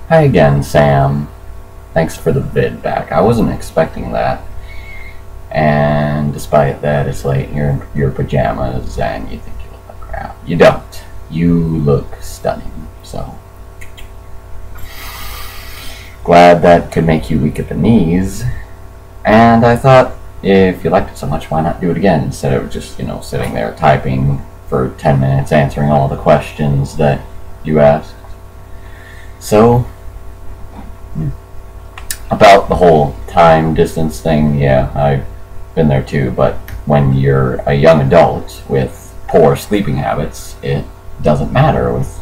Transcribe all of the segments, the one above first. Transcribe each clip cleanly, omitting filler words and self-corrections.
Hi again, Sam. Thanks for the vid back. I wasn't expecting that. And despite that, it's late. You're in your pajamas and you think you look like crap. You don't. You look stunning. So, glad that could make you weak at the knees. And I thought, if you liked it so much, why not do it again instead of just, sitting there typing for 10 minutes answering all the questions that you asked. So, about the whole time distance thing, yeah, I've been there too, but when you're a young adult with poor sleeping habits, it doesn't matter with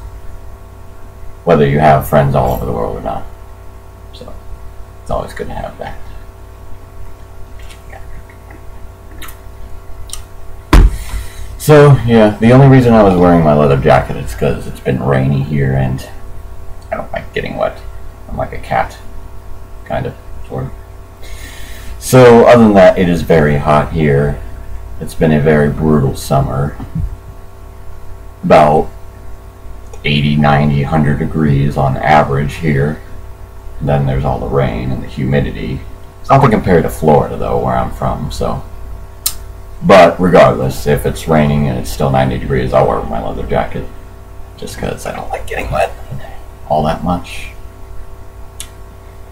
whether you have friends all over the world or not. So, it's always good to have that. So, yeah, the only reason I was wearing my leather jacket is because it's been rainy here and I don't like getting wet. I'm like a cat, kind of, sort of. So, other than that, it is very hot here. It's been a very brutal summer. About 80, 90, 100 degrees on average here. And then there's all the rain and the humidity. It's nothing compared to Florida, though, where I'm from, so. But regardless, if it's raining and it's still 90 degrees, I'll wear my leather jacket. Just because I don't like getting wet all that much.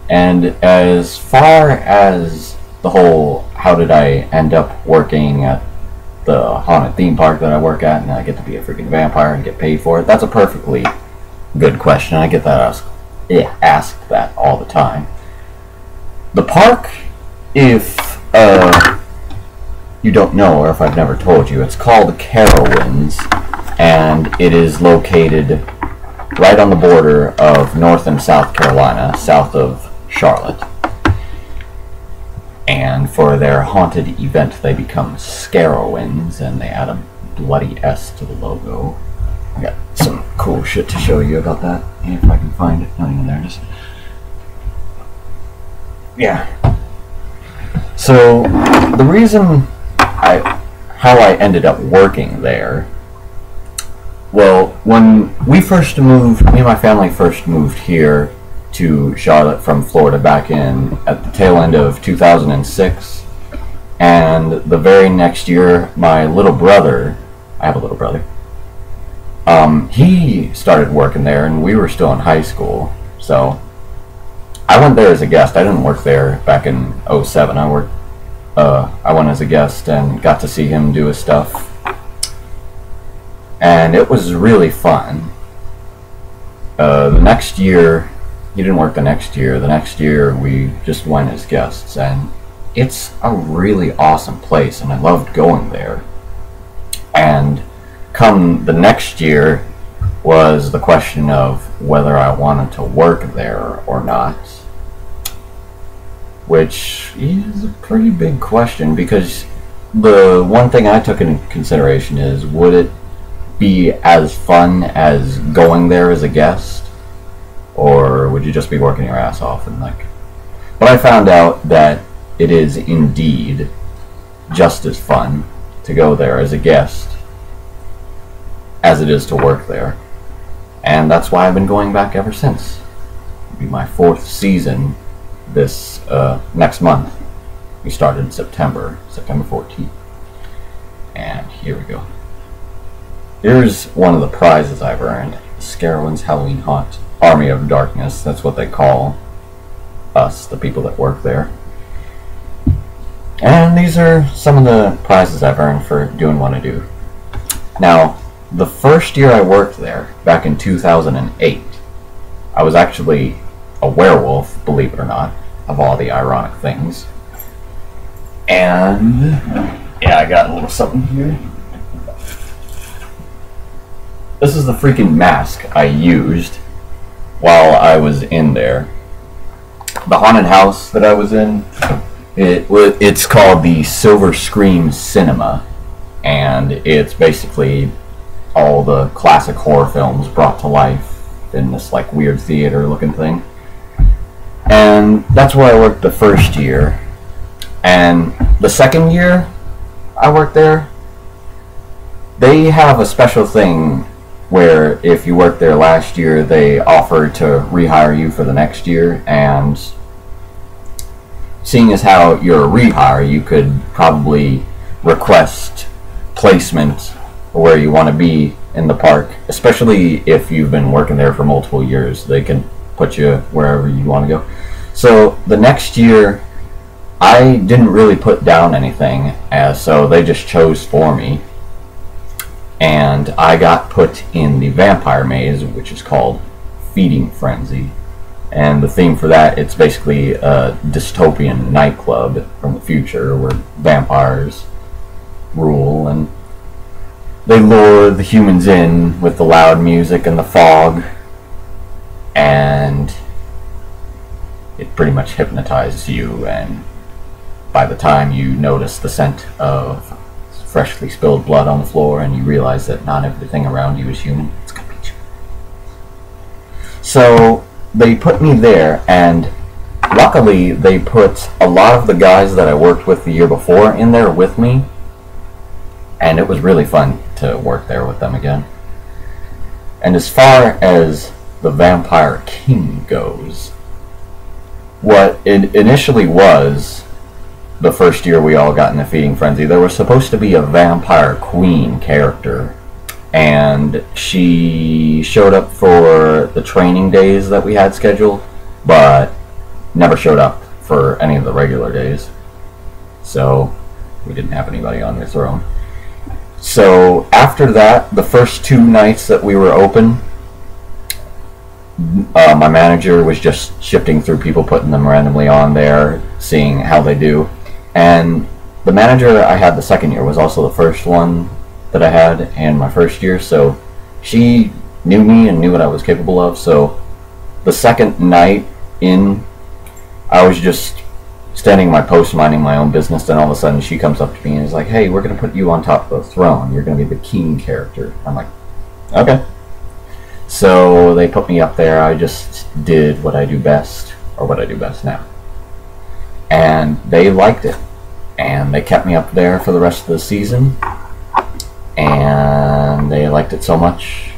And as far as the whole, how did I end up working at the haunted theme park that I work at and I get to be a freaking vampire and get paid for it, that's a perfectly good question. I get that asked that all the time. The park, if you don't know, or if I've never told you, it's called Carowinds, and it is located right on the border of North and South Carolina, south of Charlotte. And for their haunted event, they become Scarowinds, and they add a bloody S to the logo. I got some cool shit to show you about that, if I can find it. Oh, yeah, there it is. Yeah. So, the reason how I ended up working there, well, when we first moved, me and my family first moved here to Charlotte from Florida back in at the tail end of 2006, and the very next year, my little brother, I have a little brother, he started working there, and we were still in high school, so I went there as a guest. I didn't work there back in '07. I went as a guest and got to see him do his stuff, and it was really fun. The next year, he didn't work the next year. The next year, we just went as guests, and it's a really awesome place, and I loved going there. And come the next year was the question of whether I wanted to work there or not, which is a pretty big question, because the one thing I took into consideration is, would it be as fun as going there as a guest, or would you just be working your ass off? And but I found out that it is indeed just as fun to go there as a guest as it is to work there, and that's why I've been going back ever since. It'll be my 4th season this next month. We started in September 14th. And here we go. Here's one of the prizes I've earned. Scarowinds Halloween Haunt Army of Darkness. That's what they call us, the people that work there. And these are some of the prizes I've earned for doing what I do. Now, the first year I worked there, back in 2008, I was actually a werewolf, believe it or not, of all the ironic things. And yeah, I got a little something here. This is the freaking mask I used while I was in there. The haunted house that I was in, it's called the Silver Scream Cinema, and it's basically all the classic horror films brought to life in this weird theater looking thing. And that's where I worked the first year. And the second year I worked there, they have a special thing where if you worked there last year, they offer to rehire you for the next year, and seeing as how you're a rehire, you could probably request placement where you want to be in the park, especially if you've been working there for multiple years. They can put you wherever you want to go. So the next year, I didn't really put down anything, so they just chose for me, and I got put in the vampire maze, which is called Feeding Frenzy. And the theme for that, it's basically a dystopian nightclub from the future where vampires rule, and they lure the humans in with the loud music and the fog, and it pretty much hypnotizes you, and by the time you notice the scent of freshly spilled blood on the floor and you realize that not everything around you is human, it's gonna be you. So they put me there, and luckily they put a lot of the guys that I worked with the year before in there with me, and it was really fun to work there with them again. And as far as the Vampire King goes, what it initially was, the first year we all got in the Feeding Frenzy, there was supposed to be a Vampire Queen character, and she showed up for the training days that we had scheduled, but never showed up for any of the regular days, so we didn't have anybody on their throne. So after that, the first 2 nights that we were open, my manager was just shifting through people, putting them randomly on there, seeing how they do. And the manager I had the second year was also the first one that I had in my first year, so she knew me and knew what I was capable of. So the second night in, I was just standing my post, minding my own business, then all of a sudden she comes up to me and is like, "Hey, we're going to put you on top of the throne. You're going to be the king character." I'm like, "Okay." So they put me up there. I just did what I do best, or what I do best now. And they liked it. And they kept me up there for the rest of the season. And they liked it so much.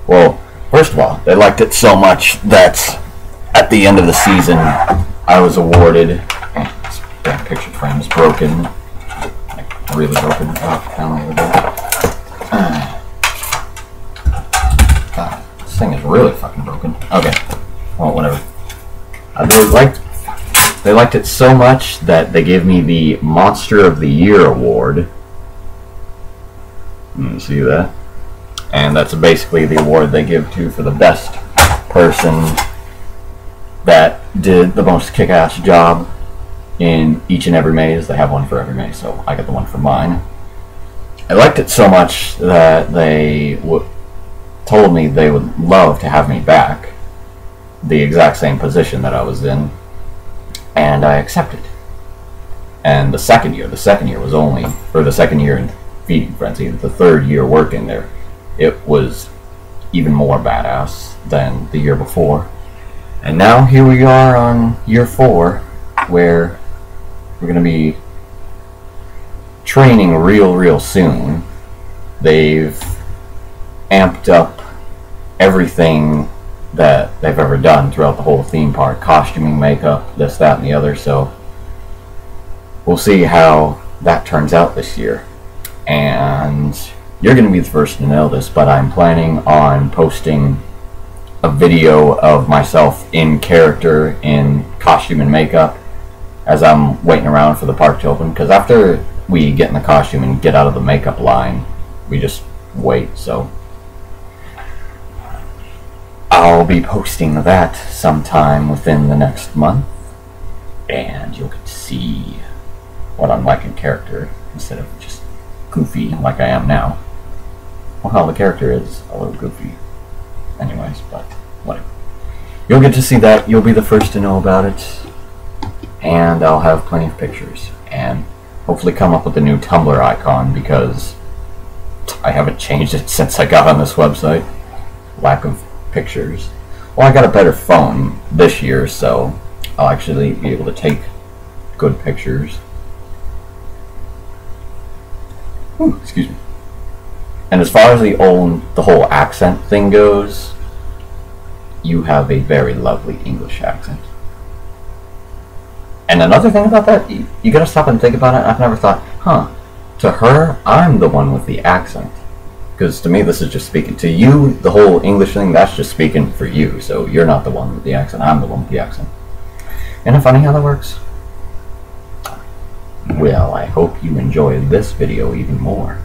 Well, first of all, they liked it so much that at the end of the season, I was awarded... This damn picture frame is broken. Like, really broken. Oh, down the other day. God, this thing is really fucking broken. Okay. Well, whatever. They liked it so much that they gave me the Monster of the Year award. You see that? And that's basically the award they give to for the best person that did the most kick-ass job in each and every maze. They have one for every maze, so I got the one for mine. I liked it so much that they told me they would love to have me back, the exact same position that I was in, and I accepted. And the second year was only, or the second year in Feeding Frenzy, the third year working there, it was even more badass than the year before. And now here we are on year 4, where we're going to be training real soon. They've amped up everything that they've ever done throughout the whole theme park. Costuming, makeup, this, that, and the other. So we'll see how that turns out this year. And you're going to be the first to know this, but I'm planning on posting a video of myself in character, in costume and makeup, as I'm waiting around for the park to open. Because after we get in the costume and get out of the makeup line, we just wait. So I'll be posting that sometime within the next month, and you'll get to see what I'm like in character instead of just goofy like I am now. Well, hell, the character is a little goofy anyways, but whatever. You'll get to see that. You'll be the first to know about it, and I'll have plenty of pictures, and hopefully come up with a new Tumblr icon, because I haven't changed it since I got on this website. Lack of pictures. Well, I got a better phone this year, so I'll actually be able to take good pictures. Ooh, excuse me. And as far as the whole accent thing goes, you have a very lovely English accent. And another thing about that, you gotta stop and think about it. I've never thought, to her, I'm the one with the accent. Because to me, this is just speaking. To you, the whole English thing, that's just speaking for you. So you're not the one with the accent, I'm the one with the accent. Isn't it funny how that works? Well, I hope you enjoyed this video even more.